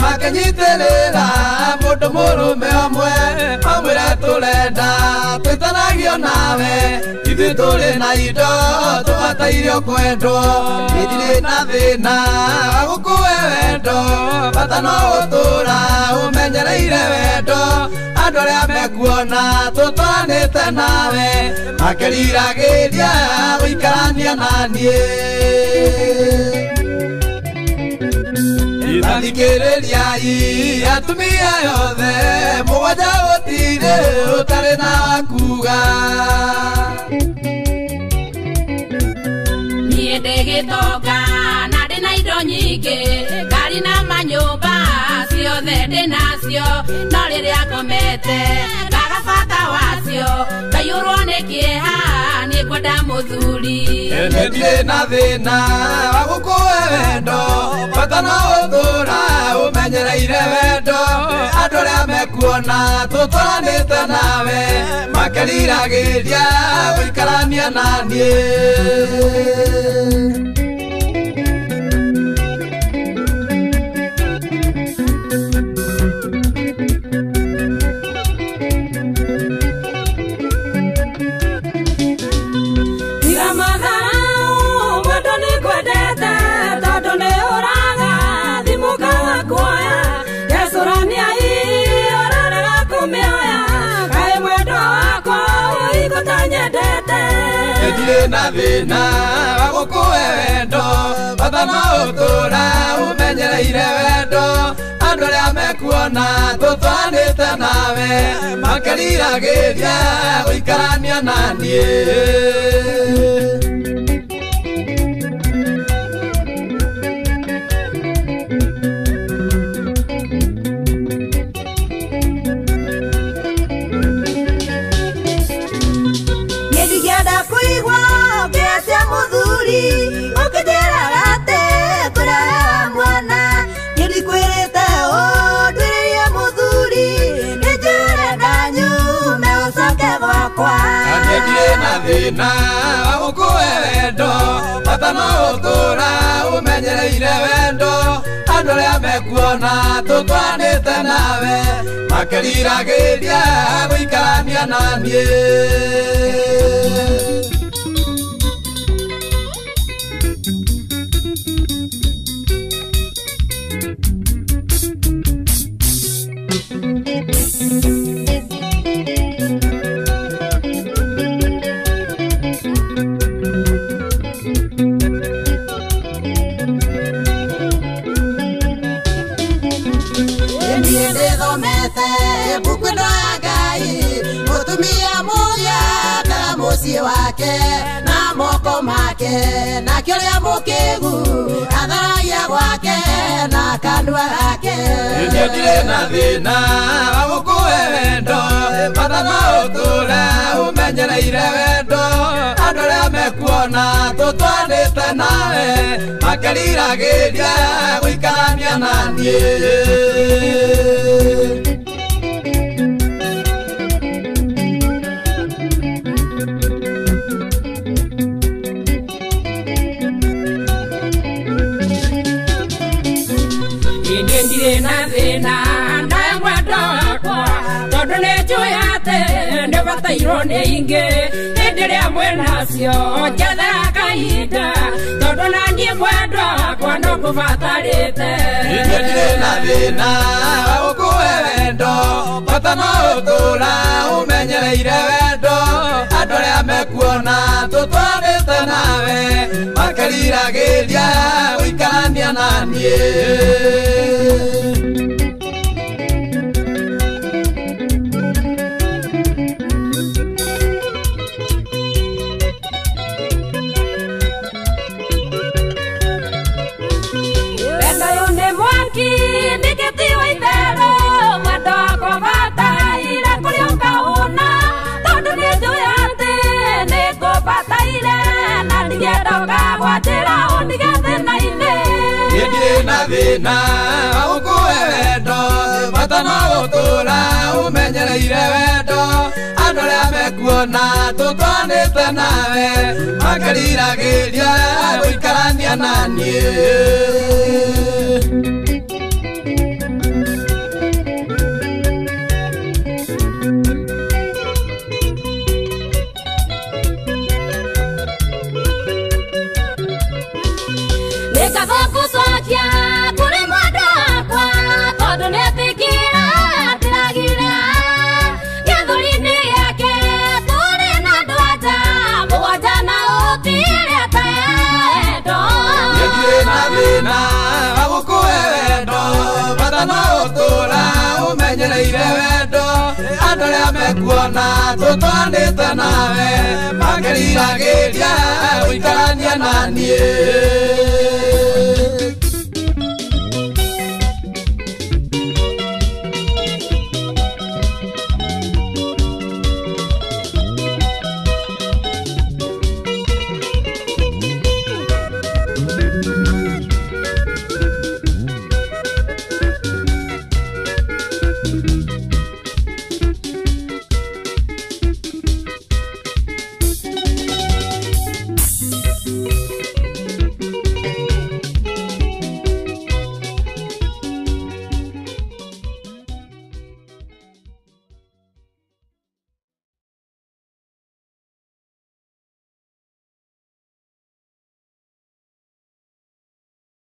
Makanyiterera mundu murume omwe amwira turenda twitanagio nawe ithuĩ tũrĩ na indo tũbataire kwendwo gĩtirĩ na thĩna wa gũkũhe wendo bata no gũtũra ũmenyereire wendo andũ arĩa mekuona tũtwaranĩte nawe makeriragĩria gũikarania naniĩ Thikĩrĩriai atumia yothe mũgwanja gũtirĩ ũtarĩ na wakuga niĩ ndĩ gĩtonga na ndĩ na indo nyingĩ ngari na manyũmba ciothe ndĩ nacio no rĩrĩa ngomete ngaga bata wacio ngaiyũrwo nĩ kĩeha nĩ ngwenda mũthuri ndirĩ na thĩna wa gũkũhe wendo bata no gũtũra ũmenyereire wendo andũ arĩa mekuona tũtwaranĩte nawe makeriragĩria gũikarania naniĩ Ndirĩ na thĩna wa gũkũhe wendo bata no gũtũra ũmenyereire wendo andũ arĩa mekuona tũtwaranĩte nawe makeriragĩria gũikarania naniĩ Ndirĩ na thĩna wa gũkũhe wendo bata no gũtũra ũmenyereire wendo andũ arĩa mekuona tũtwaranĩte nawe makeriragĩria gũikarania naniĩ wake na moko make na kĩrĩa mũkĩgu atharagia gwake na kanua gake ndirĩ na thĩna wa gũkũhe wendo bata no gũtũra ũmenyereire wendo andũ arĩa mekuona tũtwaranĩte nawe makeriragĩria gũikarania naniĩ ndirĩ na thĩna na mwendo wakwa tondũ nĩnjũĩ atĩ nĩbatairwo nĩ ingĩ hĩndĩ ĩrĩa mwĩnacio njethera kahinda tondũ na niĩ mwendo wakwa no kũbatarĩte ndirĩ na thĩna wa gũkũhe wendo bata no gũtũra ũmenyereire wendo andũ arĩa mekuona tũtwaranĩte nawe makeriragĩria gũikarania naniĩ Nikitiwa itero mwendo wakwa bataire kũrĩa thĩna ũkũhe wendo bata no gũtũra ũmenyereire wendo andũ arĩa mekuona tũtwanĩte nawe makeriragĩria gũikarania na niĩ umenyereire wendo andũ arĩa mekuona tũtwanĩte nawe makeriragĩria gũikarania na niĩ